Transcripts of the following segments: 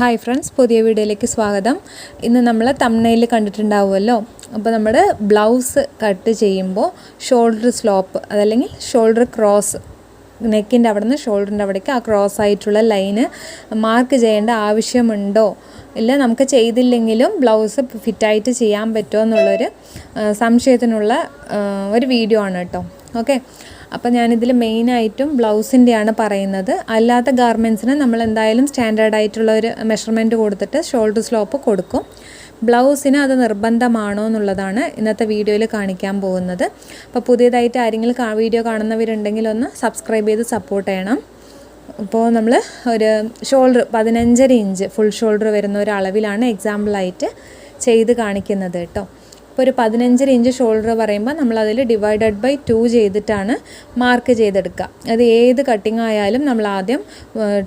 Hi friends, പുതിയ വീഡിയോയിലേക്ക് സ്വാഗതം. ഇന്ന് നമ്മൾ തംബ്നെയിൽ കണ്ടിട്ടുണ്ടാവുമല്ലോ. അപ്പോൾ നമ്മുടെ ബ്ലൗസ് കട്ട് ചെയ്യുമ്പോൾ ഷോൾഡർ സ്ലോപ്പ് അതല്ലെങ്കിൽ ഷോൾഡർ ക്രോസ്, നെക്കിൻ്റെ അവിടെ നിന്ന് ഷോൾഡറിൻ്റെ അവിടേക്ക് ആ ക്രോസ് ആയിട്ടുള്ള ലൈന് മാർക്ക് ചെയ്യേണ്ട ആവശ്യമുണ്ടോ, ഇല്ല നമുക്ക് ചെയ്തില്ലെങ്കിലും ബ്ലൗസ് ഫിറ്റായിട്ട് ചെയ്യാൻ പറ്റുമോ എന്നുള്ളൊരു സംശയത്തിനുള്ള ഒരു വീഡിയോ ആണ് കേട്ടോ. ഓക്കെ, അപ്പോൾ ഞാനിതിൽ മെയിനായിട്ടും ബ്ലൗസിൻ്റെയാണ് പറയുന്നത്. അല്ലാത്ത ഗാർമെൻറ്റ്സിന് നമ്മൾ എന്തായാലും സ്റ്റാൻഡേർഡ് ആയിട്ടുള്ള ഒരു മെഷർമെൻറ്റ് കൊടുത്തിട്ട് ഷോൾഡർ സ്ലോപ്പ് കൊടുക്കും. ബ്ലൗസിന് അത് നിർബന്ധമാണോ എന്നുള്ളതാണ് ഇന്നത്തെ വീഡിയോയിൽ കാണിക്കാൻ പോകുന്നത്. അപ്പോൾ പുതിയതായിട്ട് ആരെങ്കിലും വീഡിയോ കാണുന്നവരുണ്ടെങ്കിൽ ഒന്ന് സബ്സ്ക്രൈബ് ചെയ്ത് സപ്പോർട്ട് ചെയ്യണം. അപ്പോൾ നമ്മൾ ഒരു ഷോൾഡർ 15.5 ഇഞ്ച് ഫുൾ ഷോൾഡർ വരുന്ന ഒരു അളവിലാണ് എക്സാമ്പിളായിട്ട് ചെയ്ത് കാണിക്കുന്നത് കേട്ടോ. ഇപ്പോൾ ഒരു 15 ഇഞ്ച് ഷോൾഡർ പറയുമ്പോൾ നമ്മളതിൽ /2 ചെയ്തിട്ടാണ് മാർക്ക് ചെയ്തെടുക്കുക. അത് ഏത് കട്ടിങ് ആയാലും നമ്മൾ ആദ്യം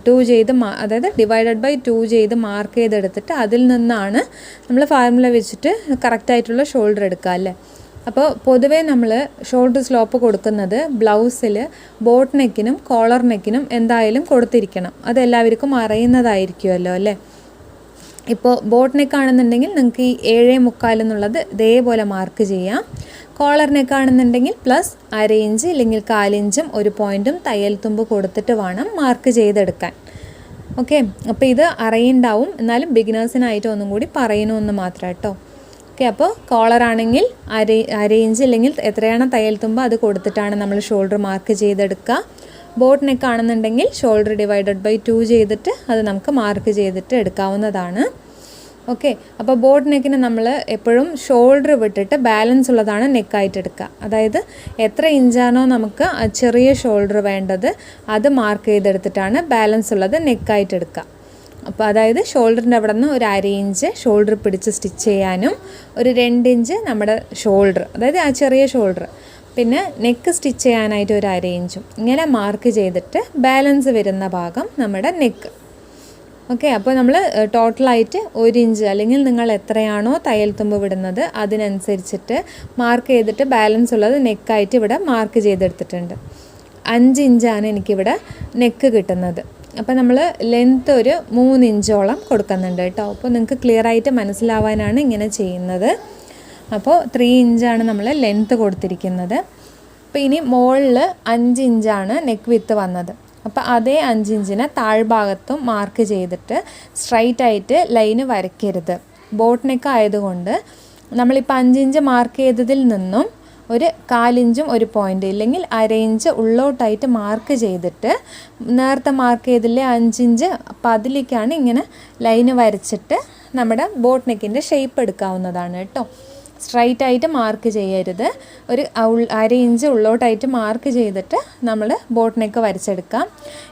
2 ചെയ്ത് അതായത് /2 ചെയ്ത് മാർക്ക് ചെയ്തെടുത്തിട്ട് അതിൽ നിന്നാണ് നമ്മൾ ഫോർമുല വെച്ചിട്ട് കറക്റ്റായിട്ടുള്ള ഷോൾഡർ എടുക്കുക അല്ലേ. അപ്പോൾ പൊതുവേ നമ്മൾ ഷോൾഡർ സ്ലോപ്പ് കൊടുക്കുന്നത് ബ്ലൗസിൽ ബോട്ട് നെക്കിനും കോളർ നെക്കിനും എന്തായാലും കൊടുത്തിരിക്കണം. അതെല്ലാവർക്കും അറിയുന്നതായിരിക്കുമല്ലോ അല്ലേ. ഇപ്പോൾ ബോട്ട് നെക്കാണെന്നുണ്ടെങ്കിൽ നിങ്ങൾക്ക് ഈ 7.25 എന്നുള്ളത് ഇതേപോലെ മാർക്ക് ചെയ്യാം. കോളർ നെക്കാണെന്നുണ്ടെങ്കിൽ +1/2 ഇഞ്ച് ഇല്ലെങ്കിൽ 1/4 ഇഞ്ചും ഒരു പോയിൻറ്റും തയ്യൽ തുമ്പ് കൊടുത്തിട്ട് വേണം മാർക്ക് ചെയ്തെടുക്കാൻ. ഓക്കെ, അപ്പോൾ ഇത് അറിയുണ്ടാവും, എന്നാലും ബിഗിനേഴ്സിനായിട്ട് ഒന്നും കൂടി പറയണമെന്ന് മാത്രം കേട്ടോ. ഓക്കെ, അപ്പോൾ കോളർ ആണെങ്കിൽ 1/2 ഇഞ്ച് ഇല്ലെങ്കിൽ എത്രയാണ് തയ്യൽ തുമ്പ് അത് കൊടുത്തിട്ടാണ് നമ്മൾ ഷോൾഡർ മാർക്ക് ചെയ്തെടുക്കുക. ബോട്ട് നെക്ക് ആണെന്നുണ്ടെങ്കിൽ ഷോൾഡർ /2 ചെയ്തിട്ട് അത് നമുക്ക് മാർക്ക് ചെയ്തിട്ട് എടുക്കാവുന്നതാണ്. ഓക്കെ, അപ്പോൾ ബോട്ട് നെക്കിന് നമ്മൾ എപ്പോഴും ഷോൾഡർ വിട്ടിട്ട് ബാലൻസ് ഉള്ളതാണ് നെക്കായിട്ട് എടുക്കുക. അതായത് എത്ര ഇഞ്ചാണോ നമുക്ക് ചെറിയ ഷോൾഡർ വേണ്ടത് അത് മാർക്ക് ചെയ്തെടുത്തിട്ടാണ് ബാലൻസ് ഉള്ളത് നെക്കായിട്ട് എടുക്കുക. അപ്പോൾ അതായത് ഷോൾഡറിൻ്റെ അവിടെ നിന്ന് ഒരു 1/2 ഇഞ്ച് ഷോൾഡർ പിടിച്ച് സ്റ്റിച്ച് ചെയ്യാനും ഒരു 2 ഇഞ്ച് നമ്മുടെ ഷോൾഡർ അതായത് ആ ചെറിയ ഷോൾഡർ, പിന്നെ നെക്ക് സ്റ്റിച്ച് ചെയ്യാനായിട്ട് ഒരു 1/2 ഇഞ്ചും ഇങ്ങനെ മാർക്ക് ചെയ്തിട്ട് ബാലൻസ് വരുന്ന ഭാഗം നമ്മുടെ നെക്ക്. ഓക്കെ, അപ്പോൾ നമ്മൾ ടോട്ടലായിട്ട് 1 ഇഞ്ച് അല്ലെങ്കിൽ നിങ്ങൾ എത്രയാണോ തയ്യൽ തുമ്പ് വിടുന്നത് അതിനനുസരിച്ചിട്ട് മാർക്ക് ചെയ്തിട്ട് ബാലൻസ് ഉള്ളത് നെക്കായിട്ട് ഇവിടെ മാർക്ക് ചെയ്തെടുത്തിട്ടുണ്ട്. 5 ഇഞ്ചാണ് എനിക്കിവിടെ നെക്ക് കിട്ടുന്നത്. അപ്പോൾ നമ്മൾ ലെങ്ത്ത് ഒരു 3 ഇഞ്ചോളം കൊടുക്കുന്നുണ്ട് കേട്ടോ. അപ്പോൾ നിങ്ങൾക്ക് ക്ലിയർ ആയിട്ട് മനസ്സിലാവാനാണ് ഇങ്ങനെ ചെയ്യുന്നത്. അപ്പോൾ 3 ഇഞ്ചാണ് നമ്മൾ ലെങ്ത്ത് കൊടുത്തിരിക്കുന്നത്. അപ്പോൾ ഇനി മുകളിൽ 5 ഇഞ്ചാണ് നെക്ക് വിത്ത് വന്നത്. അപ്പോൾ അതേ 5 ഇഞ്ചിനെ താഴ്ഭാഗത്തും മാർക്ക് ചെയ്തിട്ട് സ്ട്രൈറ്റ് ആയിട്ട് ലൈന് വരയ്ക്കരുത്. ബോട്ട് നെക്ക് ആയതുകൊണ്ട് നമ്മളിപ്പോൾ 5 ഇഞ്ച് മാർക്ക് ചെയ്തതിൽ നിന്നും ഒരു 1/4 ഇഞ്ചും ഒരു പോയിൻ്റ് ഇല്ലെങ്കിൽ 1/2 ഇഞ്ച് ഉള്ളോട്ടായിട്ട് മാർക്ക് ചെയ്തിട്ട് നേരത്തെ മാർക്ക് ചെയ്തില്ലേ 5 ഇഞ്ച്, അപ്പോൾ അതിലേക്കാണ് ഇങ്ങനെ ലൈന് വരച്ചിട്ട് നമ്മുടെ ബോട്ട് നെക്കിൻ്റെ ഷേപ്പ് എടുക്കാവുന്നതാണ് കേട്ടോ. സ്ട്രൈറ്റ് ആയിട്ട് മാർക്ക് ചെയ്യരുത്. ഒരു 1/2 ഇഞ്ച് ഉള്ളോട്ടായിട്ട് മാർക്ക് ചെയ്തിട്ട് നമ്മൾ ബോട്ട് നെക്ക് വരച്ചെടുക്കാം.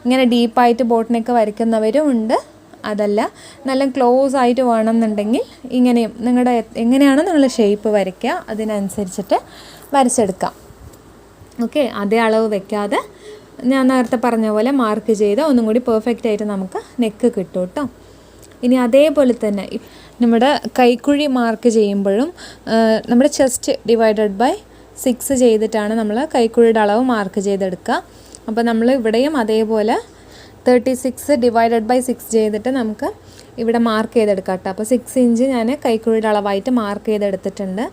ഇങ്ങനെ ഡീപ്പായിട്ട് ബോട്ട് നെക്ക് വരയ്ക്കുന്നവരും ഉണ്ട്. അതല്ല നല്ല ക്ലോസ് ആയിട്ട് വേണമെന്നുണ്ടെങ്കിൽ ഇങ്ങനെയും നിങ്ങളുടെ എങ്ങനെയാണോ നിങ്ങൾ ഷേപ്പ് വരയ്ക്കുക അതിനനുസരിച്ചിട്ട് വരച്ചെടുക്കാം. ഓക്കെ, അതേ അളവ് വെക്കാതെ ഞാൻ നേരത്തെ പറഞ്ഞ പോലെ മാർക്ക് ചെയ്ത് ഒന്നും കൂടി പെർഫെക്റ്റ് ആയിട്ട് നമുക്ക് നെക്ക് കിട്ടും കേട്ടോ. ഇനി അതേപോലെ തന്നെ നമ്മുടെ കൈക്കുഴി മാർക്ക് ചെയ്യുമ്പോഴും നമ്മുടെ ചെസ്റ്റ് /6 ചെയ്തിട്ടാണ് നമ്മൾ കൈക്കുഴിയുടെ അളവ് മാർക്ക് ചെയ്തെടുക്കുക. അപ്പോൾ നമ്മൾ ഇവിടെയും അതേപോലെ 36 /6 ചെയ്തിട്ട് നമുക്ക് ഇവിടെ മാർക്ക് ചെയ്തെടുക്കാം കേട്ടോ. അപ്പോൾ 6 ഇഞ്ച് ഞാൻ കൈക്കുഴിയുടെ അളവായിട്ട് മാർക്ക് ചെയ്തെടുത്തിട്ടുണ്ട്.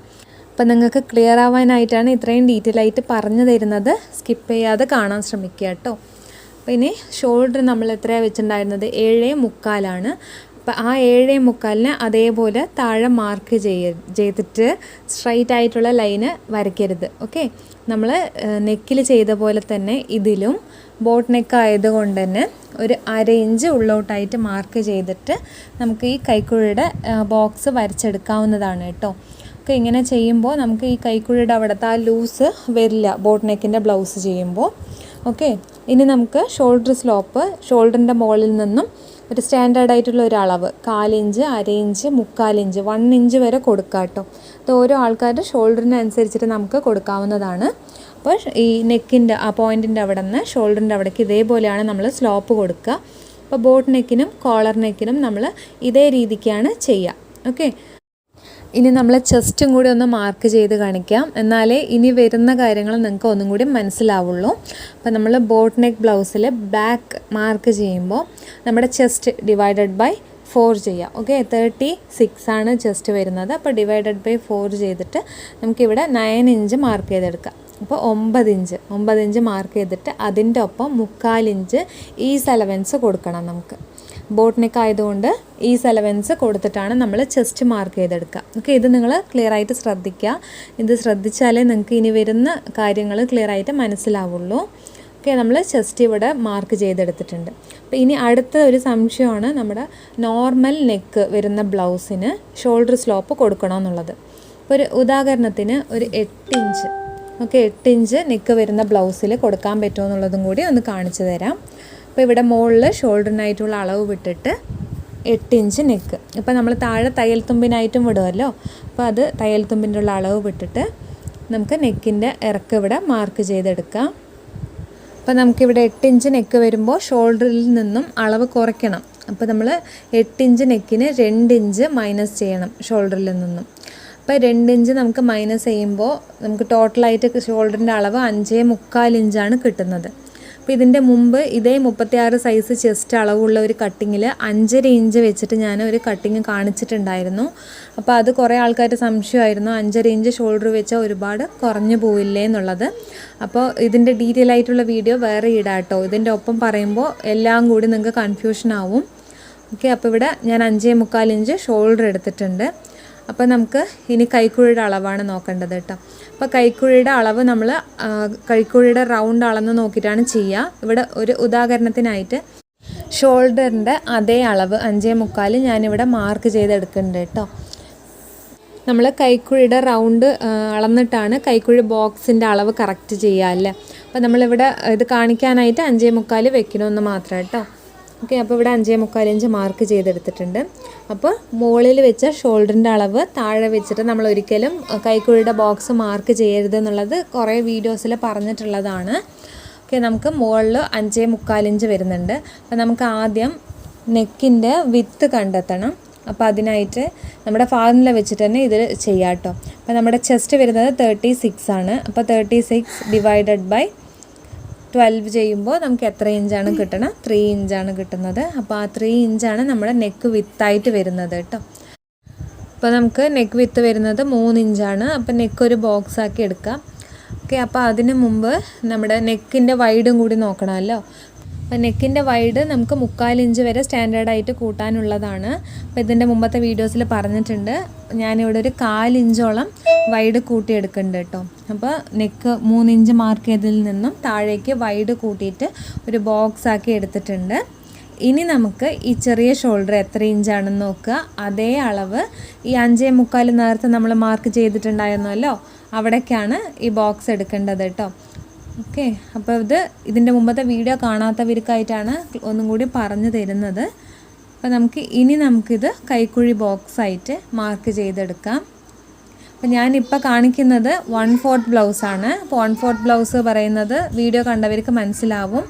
അപ്പോൾ നിങ്ങൾക്ക് ക്ലിയർ ആവാനായിട്ടാണ് ഇത്രയും ഡീറ്റെയിൽ ആയിട്ട് പറഞ്ഞു തരുന്നത്. സ്കിപ്പ് ചെയ്യാതെ കാണാൻ ശ്രമിക്കുക കേട്ടോ. അപ്പോൾ ഇനി ഷോൾഡർ നമ്മൾ എത്രയാണ് വെച്ചിട്ടുണ്ടായിരുന്നത്? 7.25 അപ്പോൾ ആ 7.25 അതേപോലെ താഴെ മാർക്ക് ചെയ്തിട്ട് സ്ട്രൈറ്റ് ആയിട്ടുള്ള ലൈന് വരയ്ക്കരുത്. ഓക്കെ, നമ്മൾ നെക്കിൽ ചെയ്ത പോലെ തന്നെ ഇതിലും ബോട്ട് നെക്ക് ആയതുകൊണ്ട് തന്നെ ഒരു 1/2 ഇഞ്ച് ഉള്ളോട്ടായിട്ട് മാർക്ക് ചെയ്തിട്ട് നമുക്ക് ഈ കൈക്കുഴിയുടെ ബോക്സ് വരച്ചെടുക്കാവുന്നതാണ് കേട്ടോ. ഒക്കെ ഇങ്ങനെ ചെയ്യുമ്പോൾ നമുക്ക് ഈ കൈക്കുഴിയുടെ അവിടുത്തെ ആ ലൂസ് വരില്ല ബോട്ട് നെക്കിൻ്റെ ബ്ലൗസ് ചെയ്യുമ്പോൾ. ഓക്കെ, ഇനി നമുക്ക് ഷോൾഡർ സ്ലോപ്പ് ഷോൾഡറിൻ്റെ മുകളിൽ നിന്നും ഒരു സ്റ്റാൻഡേർഡ് ആയിട്ടുള്ള ഒരു അളവ് 1/4 ഇഞ്ച് 1/2 ഇഞ്ച് 3/4 ഇഞ്ച് 1 ഇഞ്ച് വരെ കൊടുക്കുക കേട്ടോ. അത് ഓരോ ആൾക്കാരുടെ ഷോൾഡറിനനുസരിച്ചിട്ട് നമുക്ക് കൊടുക്കാവുന്നതാണ്. അപ്പോൾ ഈ നെക്കിൻ്റെ ആ പോയിൻറ്റിൻ്റെ അവിടെ നിന്ന് ഷോൾഡറിൻ്റെ അവിടേക്ക് ഇതേപോലെയാണ് നമ്മൾ സ്ലോപ്പ് കൊടുക്കുക. അപ്പോൾ ബോട്ട് നെക്കിനും കോളർ നെക്കിനും നമ്മൾ ഇതേ രീതിക്കാണ് ചെയ്യുക. ഓക്കെ, ഇനി നമ്മൾ ചെസ്റ്റും കൂടി ഒന്ന് മാർക്ക് ചെയ്ത് കാണിക്കാം, എന്നാലേ ഇനി വരുന്ന കാര്യങ്ങൾ നിങ്ങൾക്ക് ഒന്നും കൂടി മനസ്സിലാവുള്ളൂ. അപ്പോൾ നമ്മൾ ബോട്ട് നെക്ക് ബ്ലൗസിൽ ബാക്ക് മാർക്ക് ചെയ്യുമ്പോൾ നമ്മുടെ ചെസ്റ്റ് /5 4 ചെയ്യാം. ഓക്കെ, 36 ആണ് ചെസ്റ്റ് വരുന്നത്. അപ്പോൾ ഡിവൈഡഡ് ബൈ 4 ചെയ്തിട്ട് നമുക്കിവിടെ 9 ഇഞ്ച് മാർക്ക് ചെയ്തെടുക്കാം. അപ്പോൾ 9 ഇഞ്ച് മാർക്ക് ചെയ്തിട്ട് അതിൻ്റെ ഒപ്പം 1/4 ഇഞ്ച് ഈസ് അലവൻസ് കൊടുക്കണം. നമുക്ക് ബോട്ട് നെക്ക് ആയതുകൊണ്ട് ഈസ് അലവൻസ് കൊടുത്തിട്ടാണ് നമ്മൾ ചെസ്റ്റ് മാർക്ക് ചെയ്തെടുക്കുക. ഓക്കെ, ഇത് നിങ്ങൾ ക്ലിയർ ആയിട്ട് ശ്രദ്ധിക്കുക. ഇത് ശ്രദ്ധിച്ചാലേ നിങ്ങൾക്ക് ഇനി വരുന്ന കാര്യങ്ങൾ ക്ലിയർ ആയിട്ട് മനസ്സിലാവുള്ളൂ. ഓക്കെ, നമ്മൾ ചെസ്റ്റ് ഇവിടെ മാർക്ക് ചെയ്തെടുത്തിട്ടുണ്ട്. അപ്പോൾ ഇനി അടുത്ത ഒരു സംശയമാണ് നമ്മുടെ നോർമൽ നെക്ക് വരുന്ന ബ്ലൗസിന് ഷോൾഡർ സ്ലോപ്പ് കൊടുക്കണമെന്നുള്ളത്. അപ്പോൾ ഒരു ഉദാഹരണത്തിന് ഒരു 8 ഇഞ്ച്, ഓക്കെ, 8 ഇഞ്ച് നെക്ക് വരുന്ന ബ്ലൗസിൽ കൊടുക്കാൻ പറ്റുമോ എന്നുള്ളതും കൂടി ഒന്ന് കാണിച്ചു തരാം. അപ്പോൾ ഇവിടെ മുകളിൽ ഷോൾഡറിനായിട്ടുള്ള അളവ് വിട്ടിട്ട് 8 ഇഞ്ച് നെക്ക്. ഇപ്പോൾ നമ്മൾ താഴെ തയ്യൽ തുമ്പിനായിട്ടും വിടുമല്ലോ, അപ്പോൾ അത് തയ്യൽ തുമ്പിൻ്റെ ഉള്ള അളവ് വിട്ടിട്ട് നമുക്ക് നെക്കിൻ്റെ ഇറക്കം ഇവിടെ മാർക്ക് ചെയ്തെടുക്കാം. അപ്പോൾ നമുക്കിവിടെ 8 ഇഞ്ച് നെക്ക് വരുമ്പോൾ ഷോൾഡറിൽ നിന്നും അളവ് കുറയ്ക്കണം. അപ്പോൾ നമ്മൾ 8 ഇഞ്ച് നെക്കിന് 2 ഇഞ്ച് മൈനസ് ചെയ്യണം ഷോൾഡറിൽ നിന്നും. അപ്പോൾ 2 ഇഞ്ച് നമുക്ക് മൈനസ് ചെയ്യുമ്പോൾ നമുക്ക് ടോട്ടലായിട്ട് ഷോൾഡറിൻ്റെ അളവ് 5.25 ഇഞ്ചാണ് കിട്ടുന്നത്. അപ്പോൾ ഇതിൻ്റെ മുമ്പ് ഇതേ 36 സൈസ് ചെസ്റ്റ് അളവുള്ള ഒരു കട്ടിങ്ങിൽ 5.5 ഇഞ്ച് വെച്ചിട്ട് ഞാൻ ഒരു കട്ടിങ് കാണിച്ചിട്ടുണ്ടായിരുന്നു. അപ്പോൾ അത് കുറേ ആൾക്കാർ സംശയമായിരുന്നു, 5.5 ഇഞ്ച് ഷോൾഡർ വെച്ചാൽ ഒരുപാട് കുറഞ്ഞു പോവില്ലേ എന്നുള്ളത്. അപ്പോൾ ഇതിൻ്റെ ഡീറ്റെയിൽ ആയിട്ടുള്ള വീഡിയോ വേറെ ഇടാം കേട്ടോ. ഇതിൻ്റെ ഒപ്പം പറയുമ്പോൾ എല്ലാം കൂടി നിങ്ങൾക്ക് കൺഫ്യൂഷൻ ആവും. ഓക്കെ, അപ്പോൾ ഇവിടെ ഞാൻ 5.25 ഇഞ്ച് ഷോൾഡർ എടുത്തിട്ടുണ്ട്. അപ്പോൾ നമുക്ക് ഇനി കൈക്കുഴിയുടെ അളവാണ് നോക്കേണ്ടത് കേട്ടോ. അപ്പോൾ കൈക്കുഴിയുടെ അളവ് നമ്മൾ കൈക്കുഴിയുടെ റൗണ്ട് അളന്ന് നോക്കിയിട്ടാണ് ചെയ്യുക. ഇവിടെ ഒരു ഉദാഹരണത്തിനായിട്ട് ഷോൾഡറിൻ്റെ അതേ അളവ് 5.25 ഞാനിവിടെ മാർക്ക് ചെയ്തെടുക്കുന്നുണ്ട് കേട്ടോ. നമ്മൾ കൈക്കുഴിയുടെ റൗണ്ട് അളന്നിട്ടാണ് കൈക്കുഴി ബോക്സിൻ്റെ അളവ് കറക്റ്റ് ചെയ്യുക അല്ലേ. അപ്പോൾ നമ്മളിവിടെ ഇത് കാണിക്കാനായിട്ട് 5.25 വെക്കണമെന്ന് മാത്രം കേട്ടോ. ഓക്കെ, അപ്പോൾ ഇവിടെ 5.25 ഇഞ്ച് മാർക്ക് ചെയ്തെടുത്തിട്ടുണ്ട്. അപ്പോൾ മുകളിൽ വെച്ച ഷോൾഡറിൻ്റെ അളവ് താഴെ വെച്ചിട്ട് നമ്മൾ ഒരിക്കലും കൈക്കുഴിയുടെ ബോക്സ് മാർക്ക് ചെയ്യരുത് എന്നുള്ളത് കുറേ വീഡിയോസിൽ പറഞ്ഞിട്ടുള്ളതാണ്. ഓക്കെ, നമുക്ക് മുകളിൽ 5.25 ഇഞ്ച് വരുന്നുണ്ട്. അപ്പോൾ നമുക്ക് ആദ്യം നെക്കിൻ്റെ വിത്ത് കണ്ടെത്തണം. അപ്പോൾ അതിനായിട്ട് നമ്മുടെ ഫാർമുല വെച്ചിട്ട് തന്നെ ഇത് ചെയ്യാം കേട്ടോ. അപ്പോൾ നമ്മുടെ ചെസ്റ്റ് വരുന്നത് 36 ആണ്. അപ്പോൾ 36 ഡിവൈഡഡ് ബൈ 12 ചെയ്യുമ്പോൾ നമുക്ക് എത്ര ഇഞ്ചാണ് കിട്ടണം? 3 ഇഞ്ചാണ് കിട്ടുന്നത്. അപ്പോൾ ആ 3 ഇഞ്ചാണ് നമ്മുടെ നെക്ക് വിത്തായിട്ട് വരുന്നത് കേട്ടോ. അപ്പോൾ നമുക്ക് നെക്ക് വിത്ത് വരുന്നത് 3 ഇഞ്ചാണ്. അപ്പോൾ നെക്ക് ഒരു ബോക്സ് ആക്കി എടുക്കാം. ഓക്കെ, അപ്പോൾ അതിന് മുമ്പ് നമ്മുടെ നെക്കിൻ്റെ വൈഡും കൂടി നോക്കണമല്ലോ. അപ്പോൾ നെക്കിൻ്റെ വൈഡ് നമുക്ക് 1/4 ഇഞ്ച് വരെ സ്റ്റാൻഡേർഡായിട്ട് കൂട്ടാനുള്ളതാണ്. അപ്പോൾ ഇതിൻ്റെ മുമ്പത്തെ വീഡിയോസിൽ പറഞ്ഞിട്ടുണ്ട്. ഞാനിവിടെ ഒരു 1/4 ഇഞ്ചോളം വൈഡ് കൂട്ടിയെടുക്കുന്നുണ്ട് കേട്ടോ. അപ്പോൾ നെക്ക് 3 ഇഞ്ച് മാർക്ക് ചെയ്തതിൽ നിന്നും താഴേക്ക് വൈഡ് കൂട്ടിയിട്ട് ഒരു ബോക്സ് ആക്കി എടുത്തിട്ടുണ്ട്. ഇനി നമുക്ക് ഈ ചെറിയ ഷോൾഡർ എത്ര ഇഞ്ചാണെന്ന് നോക്കുക. അതേ അളവ് ഈ 5.25 നേരത്തെ നമ്മൾ മാർക്ക് ചെയ്തിട്ടുണ്ടായിരുന്നല്ലോ, അവിടേക്കാണ് ഈ ബോക്സ് എടുക്കേണ്ടത് കേട്ടോ. ഓക്കെ, അപ്പോൾ ഇതിൻ്റെ മുമ്പത്തെ വീഡിയോ കാണാത്തവർക്കായിട്ടാണ് ഒന്നും കൂടി പറഞ്ഞു തരുന്നത്. അപ്പോൾ നമുക്കിത് കൈക്കുഴി ബോക്സായിട്ട് മാർക്ക് ചെയ്തെടുക്കാം. അപ്പോൾ ഞാനിപ്പോൾ കാണിക്കുന്നത് 1/4 ബ്ലൗസാണ്. അപ്പോൾ 1/4 ബ്ലൗസ് പറയുന്നത് വീഡിയോ കണ്ടവർക്ക് മനസ്സിലാവും.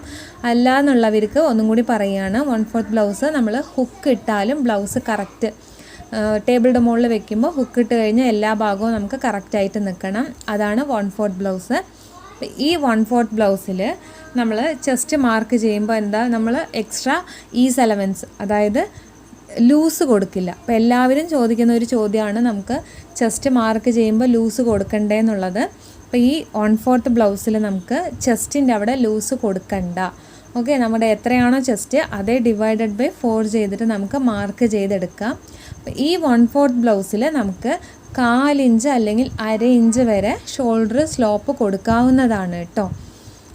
അല്ല എന്നുള്ളവർക്ക് ഒന്നും കൂടി പറയുകയാണ്. 1/4 ബ്ലൗസ് നമ്മൾ ഹുക്ക് ഇട്ടാലും ബ്ലൗസ് കറക്റ്റ് ടേബിളിൻ്റെ മുകളിൽ വെക്കുമ്പോൾ ഹുക്ക് ഇട്ട് കഴിഞ്ഞാൽ എല്ലാ ഭാഗവും നമുക്ക് കറക്റ്റായിട്ട് നിൽക്കണം. അതാണ് 1/4 ബ്ലൗസ്. ഈ 1/4 ബ്ലൗസിൽ നമ്മൾ ചെസ്റ്റ് മാർക്ക് ചെയ്യുമ്പോൾ നമ്മൾ എക്സ്ട്രാ ഈസ് അലവൻസ്, അതായത് ലൂസ് കൊടുക്കില്ല. അപ്പോൾ എല്ലാവരും ചോദിക്കുന്ന ഒരു ചോദ്യമാണ്, നമുക്ക് ചെസ്റ്റ് മാർക്ക് ചെയ്യുമ്പോൾ ലൂസ് കൊടുക്കണ്ടേ എന്നുള്ളത്. അപ്പോൾ ഈ 1/4 ബ്ലൗസിൽ നമുക്ക് ചെസ്റ്റിൻ്റെ അവിടെ ലൂസ് കൊടുക്കണ്ട. ഓക്കെ, നമ്മുടെ എത്രയാണോ ചെസ്റ്റ് അതേ ഡിവൈഡഡ് ബൈ 4 ചെയ്തിട്ട് നമുക്ക് മാർക്ക് ചെയ്തെടുക്കാം. അപ്പോൾ ഈ 1/4 ബ്ലൗസിൽ നമുക്ക് 1/4 ഇഞ്ച് അല്ലെങ്കിൽ 1/2 ഇഞ്ച് വരെ ഷോൾഡർ സ്ലോപ്പ് കൊടുക്കാവുന്നതാണ് കേട്ടോ.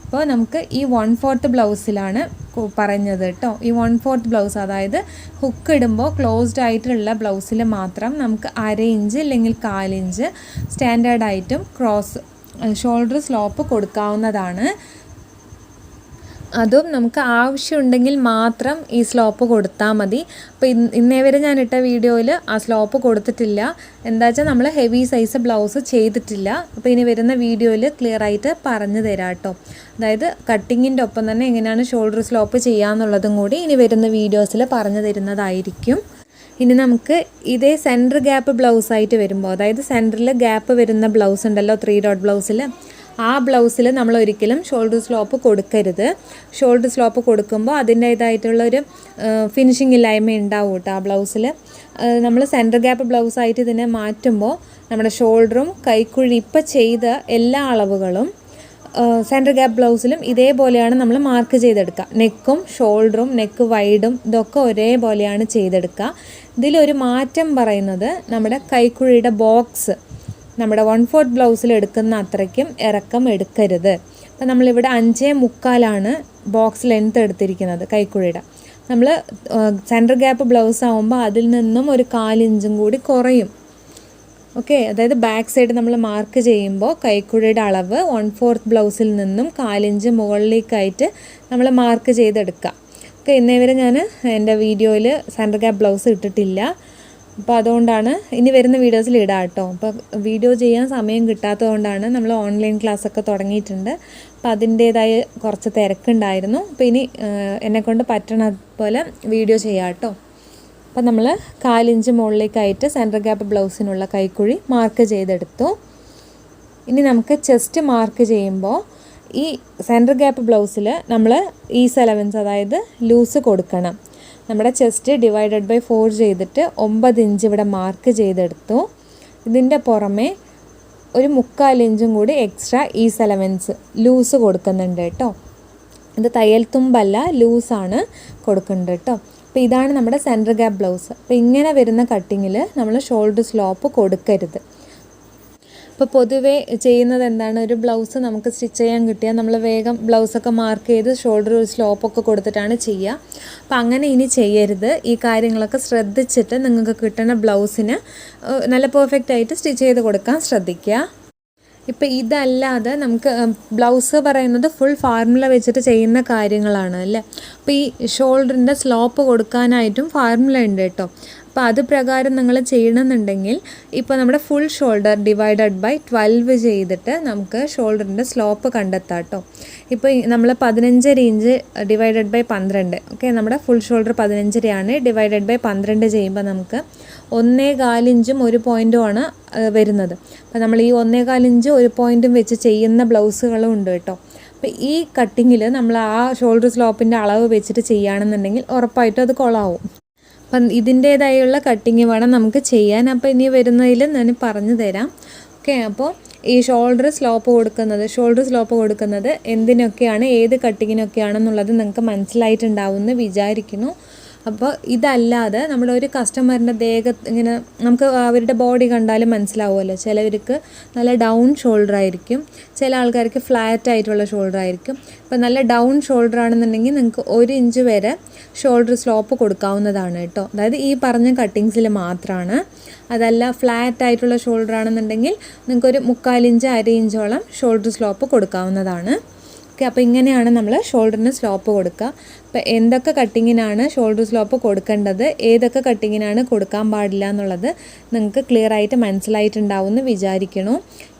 അപ്പോൾ നമുക്ക് ഈ 1/4 ബ്ലൗസിലാണ് പറഞ്ഞത് കേട്ടോ. ഈ 1/4 ബ്ലൗസ്, അതായത് ഹുക്ക് ഇടുമ്പോൾ ക്ലോസ്ഡ് ആയിട്ടുള്ള ബ്ലൗസിൽ മാത്രം നമുക്ക് 1/2 ഇഞ്ച് അല്ലെങ്കിൽ 1/4 ഇഞ്ച് സ്റ്റാൻഡേർഡായിട്ടും ക്രോസ് ഷോൾഡർ സ്ലോപ്പ് കൊടുക്കാവുന്നതാണ്. അതും നമുക്ക് ആവശ്യമുണ്ടെങ്കിൽ മാത്രം ഈ സ്ലോപ്പ് കൊടുത്താൽ മതി. അപ്പോൾ ഇന്നേ വരെ ഞാൻ ഇട്ട വീഡിയോയിൽ ആ സ്ലോപ്പ് കൊടുത്തിട്ടില്ല. എന്താ വെച്ചാൽ നമ്മൾ ഹെവി സൈസ് ബ്ലൗസ് ചെയ്തിട്ടില്ല. അപ്പോൾ ഇനി വരുന്ന വീഡിയോയിൽ ക്ലിയർ ആയിട്ട് പറഞ്ഞു തരാം കേട്ടോ. അതായത് കട്ടിങ്ങിൻ്റെ ഒപ്പം തന്നെ എങ്ങനെയാണ് ഷോൾഡർ സ്ലോപ്പ് ചെയ്യാന്നുള്ളതും കൂടി ഇനി വരുന്ന വീഡിയോസിൽ പറഞ്ഞു തരുന്നതായിരിക്കും. ഇനി നമുക്ക് ഇതേ സെൻറ്റർ ഗ്യാപ്പ് ബ്ലൗസായിട്ട് വരുമ്പോൾ, അതായത് സെൻറ്ററിൽ ഗ്യാപ്പ് വരുന്ന ബ്ലൗസ് ഉണ്ടല്ലോ 3 ഡോട്ട് ബ്ലൗസിൽ, ആ ബ്ലൗസിൽ നമ്മൾ ഒരിക്കലും ഷോൾഡർ സ്ലോപ്പ് കൊടുക്കരുത്. ഷോൾഡർ സ്ലോപ്പ് കൊടുക്കുമ്പോൾ അതിൻ്റേതായിട്ടുള്ളൊരു ഫിനിഷിംഗ് ഇല്ലായ്മ ഉണ്ടാവും കേട്ടോ ആ ബ്ലൗസിൽ. നമ്മൾ സെൻറ്റർ ഗ്യാപ്പ് ബ്ലൗസായിട്ട് ഇതിനെ മാറ്റുമ്പോൾ നമ്മുടെ ഷോൾഡറും കൈക്കുഴി ഇപ്പം ചെയ്ത എല്ലാ അളവുകളും സെൻറ്റർ ഗ്യാപ്പ് ബ്ലൗസിലും ഇതേപോലെയാണ് നമ്മൾ മാർക്ക് ചെയ്തെടുക്കുക. നെക്കും ഷോൾഡറും നെക്ക് വൈഡും ഇതൊക്കെ ഒരേപോലെയാണ് ചെയ്തെടുക്കുക. ഇതിലൊരു മാറ്റം പറയുന്നത് നമ്മുടെ കൈക്കുഴിയുടെ ബോക്സ് നമ്മുടെ 1/4 ബ്ലൗസിൽ എടുക്കുന്ന അത്രയ്ക്കും ഇറക്കം എടുക്കരുത്. അപ്പം നമ്മളിവിടെ 5.75 ബോക്സ് ലെങ്ത്ത് എടുത്തിരിക്കുന്നത് കൈക്കുഴിയുടെ. നമ്മൾ സെൻറ്റർ ഗ്യാപ്പ് ബ്ലൗസ് ആകുമ്പോൾ അതിൽ നിന്നും ഒരു 1/4 ഇഞ്ചും കൂടി കുറയും. ഓക്കെ, അതായത് ബാക്ക് സൈഡ് നമ്മൾ മാർക്ക് ചെയ്യുമ്പോൾ കൈക്കുഴിയുടെ അളവ് 1/4 ബ്ലൗസിൽ നിന്നും 1/4 ഇഞ്ച് മുകളിലേക്കായിട്ട് നമ്മൾ മാർക്ക് ചെയ്തെടുക്കുക. ഓക്കെ, ഇന്നേവരെ ഞാൻ എൻ്റെ വീഡിയോയിൽ സെൻറ്റർ ഗ്യാപ്പ് ബ്ലൗസ് ഇട്ടിട്ടില്ല. അപ്പോൾ അതുകൊണ്ടാണ് ഇനി വരുന്ന വീഡിയോസിൽ ഇടാം കേട്ടോ. അപ്പോൾ വീഡിയോ ചെയ്യാൻ സമയം കിട്ടാത്തത് കൊണ്ടാണ്. നമ്മൾ ഓൺലൈൻ ക്ലാസ്സൊക്കെ തുടങ്ങിയിട്ടുണ്ട്. അപ്പോൾ അതിൻ്റേതായ കുറച്ച് തിരക്കുണ്ടായിരുന്നു. അപ്പോൾ ഇനി എന്നെക്കൊണ്ട് പറ്റണ പോലെ വീഡിയോ ചെയ്യാം കേട്ടോ. അപ്പം നമ്മൾ 1/4 ഇഞ്ച് മുകളിലേക്കായിട്ട് സെൻറ്റർ ഗ്യാപ്പ് ബ്ലൗസിനുള്ള കൈക്കുഴി മാർക്ക് ചെയ്തെടുത്തു. ഇനി നമുക്ക് ചെസ്റ്റ് മാർക്ക് ചെയ്യുമ്പോൾ ഈ സെൻറ്റർ ഗ്യാപ്പ് ബ്ലൗസിൽ നമ്മൾ ഈസ് അലവൻസ് അതായത് ലൂസ് കൊടുക്കണം. നമ്മുടെ ചെസ്റ്റ് ഡിവൈഡഡ് ബൈ 4 ചെയ്തിട്ട് 9 ഇഞ്ച് ഇവിടെ മാർക്ക് ചെയ്തെടുത്തു. ഇതിൻ്റെ പുറമെ ഒരു 3/4 ഇഞ്ചും കൂടി എക്സ്ട്രാ ഈസ് അലവൻസ് ലൂസ് കൊടുക്കുന്നുണ്ട് കേട്ടോ. ഇത് തയ്യൽ തുമ്പല്ല, ലൂസാണ് കൊടുക്കുന്നുണ്ട് കേട്ടോ. അപ്പോൾ ഇതാണ് നമ്മുടെ സെൻറ്റർ ഗ്യാപ്പ് ബ്ലൗസ്. അപ്പോൾ ഇങ്ങനെ വരുന്ന കട്ടിങ്ങിൽ നമ്മൾ ഷോൾഡർ സ്ലോപ്പ് കൊടുക്കരുത്. അപ്പോൾ പൊതുവേ ചെയ്യുന്നത് എന്താണ്, ഒരു ബ്ലൗസ് നമുക്ക് സ്റ്റിച്ച് ചെയ്യാൻ കിട്ടിയാൽ നമ്മൾ വേഗം ബ്ലൗസൊക്കെ മാർക്ക് ചെയ്ത് ഷോൾഡർ സ്ലോപ്പൊക്കെ കൊടുത്തിട്ടാണ് ചെയ്യുക. അപ്പോൾ അങ്ങനെ ഇനി ചെയ്യരുത്. ഈ കാര്യങ്ങളൊക്കെ ശ്രദ്ധിച്ചിട്ട് നിങ്ങൾക്ക് കിട്ടുന്ന ബ്ലൗസിന് നല്ല പെർഫെക്റ്റ് ആയിട്ട് സ്റ്റിച്ച് ചെയ്ത് കൊടുക്കാൻ ശ്രദ്ധിക്കുക. ഇപ്പോൾ ഇതല്ലാതെ നമുക്ക് ബ്ലൗസ് പറയുന്നത് ഫുൾ ഫോർമുല വെച്ചിട്ട് ചെയ്യുന്ന കാര്യങ്ങളാണ് അല്ലേ. അപ്പോൾ ഈ ഷോൾഡറിൻ്റെ സ്ലോപ്പ് കൊടുക്കാനായിട്ടും ഫോർമുല ഉണ്ട് കേട്ടോ. അപ്പോൾ അത് പ്രകാരം നിങ്ങൾ ചെയ്യണമെന്നുണ്ടെങ്കിൽ ഇപ്പോൾ നമ്മുടെ ഫുൾ ഷോൾഡർ ഡിവൈഡഡ് ബൈ 12 ചെയ്തിട്ട് നമുക്ക് ഷോൾഡറിൻ്റെ സ്ലോപ്പ് കണ്ടെത്താം കേട്ടോ. ഇപ്പോൾ നമ്മൾ 15 ഇഞ്ച് ഡിവൈഡഡ് ബൈ 12. ഓക്കെ, നമ്മുടെ ഫുൾ ഷോൾഡർ 15 ഡിവൈഡഡ് ബൈ 12 ചെയ്യുമ്പോൾ നമുക്ക് 1.25 ഇഞ്ചും 1 പോയിൻറ്റുമാണ് വരുന്നത്. അപ്പോൾ നമ്മൾ ഈ 1.25 ഇഞ്ച് 1 പോയിൻറ്റും വെച്ച് ചെയ്യുന്ന ബ്ലൗസുകളും ഉണ്ട് കേട്ടോ. അപ്പോൾ ഈ കട്ടിങ്ങിൽ നമ്മൾ ആ ഷോൾഡർ സ്ലോപ്പിൻ്റെ അളവ് വെച്ചിട്ട് ചെയ്യുകയാണെന്നുണ്ടെങ്കിൽ ഉറപ്പായിട്ടും അത് കൊളാവും. അപ്പം ഇതിൻ്റേതായുള്ള കട്ടിങ് വേണം നമുക്ക് ചെയ്യാൻ. അപ്പോൾ ഇനി വരുന്നതിൽ ഞാൻ പറഞ്ഞു തരാം. ഓക്കെ, അപ്പോൾ ഈ ഷോൾഡർ സ്ലോപ്പ് കൊടുക്കുന്നത് എന്തിനൊക്കെയാണ്, ഏത് കട്ടിങ്ങിനൊക്കെയാണെന്നുള്ളത് നിങ്ങൾക്ക് മനസ്സിലായിട്ടുണ്ടാവുമെന്ന് വിചാരിക്കുന്നു. അപ്പോൾ ഇതല്ലാതെ നമ്മുടെ ഒരു കസ്റ്റമറിൻ്റെ ദേഹത്ത് ഇങ്ങനെ നമുക്ക് അവരുടെ ബോഡി കണ്ടാലും മനസ്സിലാവുമല്ലോ. ചിലവർക്ക് നല്ല ഡൗൺ ഷോൾഡർ ആയിരിക്കും, ചില ആൾക്കാർക്ക് ഫ്ലാറ്റ് ആയിട്ടുള്ള ഷോൾഡർ ആയിരിക്കും. ഇപ്പോൾ നല്ല ഡൗൺ ഷോൾഡർ ആണെന്നുണ്ടെങ്കിൽ നിങ്ങൾക്ക് 1 ഇഞ്ച് വരെ ഷോൾഡർ സ്ലോപ്പ് കൊടുക്കാവുന്നതാണ് കേട്ടോ. അതായത് ഈ പറഞ്ഞ കട്ടിങ്സിൽ മാത്രമാണ്. അതല്ല ഫ്ലാറ്റ് ആയിട്ടുള്ള ഷോൾഡർ ആണെന്നുണ്ടെങ്കിൽ നിങ്ങൾക്കൊരു 3/4 ഇഞ്ച് 1/2 ഇഞ്ചോളം ഷോൾഡർ സ്ലോപ്പ് കൊടുക്കാവുന്നതാണ്. ഓക്കെ, അപ്പോൾ ഇങ്ങനെയാണ് നമ്മൾ ഷോൾഡറിന് സ്ലോപ്പ് കൊടുക്കുക. അപ്പോൾ എന്തൊക്കെ കട്ടിങ്ങിനാണ് ഷോൾഡർ സ്ലോപ്പ് കൊടുക്കേണ്ടത്, ഏതൊക്കെ കട്ടിങ്ങിനാണ് കൊടുക്കാൻ പാടില്ല എന്നുള്ളത് നിങ്ങൾക്ക് ക്ലിയർ ആയിട്ട് മനസ്സിലായിട്ടുണ്ടാവുമെന്ന് വിചാരിക്കണു.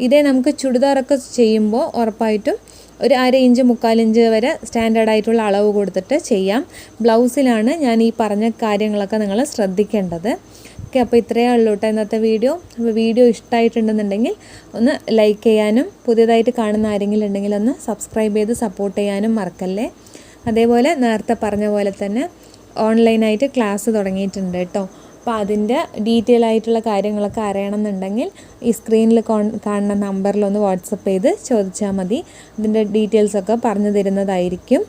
ഇതേ നമുക്ക് ചുരിദാറൊക്കെ ചെയ്യുമ്പോൾ ഉറപ്പായിട്ടും ഒരു 1/2 ഇഞ്ച് 3/4 ഇഞ്ച് വരെ സ്റ്റാൻഡേർഡായിട്ടുള്ള അളവ് കൊടുത്തിട്ട് ചെയ്യാം. ബ്ലൗസിലാണ് ഞാൻ ഈ പറഞ്ഞ കാര്യങ്ങളൊക്കെ നിങ്ങൾ ശ്രദ്ധിക്കേണ്ടത്. ഓക്കെ, അപ്പോൾ ഇത്രയേ ഉള്ളൂ കേട്ടോ ഇന്നത്തെ വീഡിയോ. അപ്പോൾ വീഡിയോ ഇഷ്ടമായിട്ടുണ്ടെന്നുണ്ടെങ്കിൽ ഒന്ന് ലൈക്ക് ചെയ്യാനും പുതിയതായിട്ട് കാണുന്ന ആരെങ്കിലും ഉണ്ടെങ്കിൽ ഒന്ന് സബ്സ്ക്രൈബ് ചെയ്ത് സപ്പോർട്ട് ചെയ്യാനും മറക്കല്ലേ. അതേപോലെ നേരത്തെ പറഞ്ഞ പോലെ തന്നെ ഓൺലൈനായിട്ട് ക്ലാസ് തുടങ്ങിയിട്ടുണ്ട് കേട്ടോ. അപ്പോൾ അതിൻ്റെ ഡീറ്റെയിൽ ആയിട്ടുള്ള കാര്യങ്ങളൊക്കെ അറിയണമെന്നുണ്ടെങ്കിൽ ഈ സ്ക്രീനിൽ കാണുന്ന നമ്പറിലൊന്ന് വാട്സപ്പ് ചെയ്ത് ചോദിച്ചാൽ മതി. അതിൻ്റെ ഡീറ്റെയിൽസൊക്കെ പറഞ്ഞു തരുന്നതായിരിക്കും.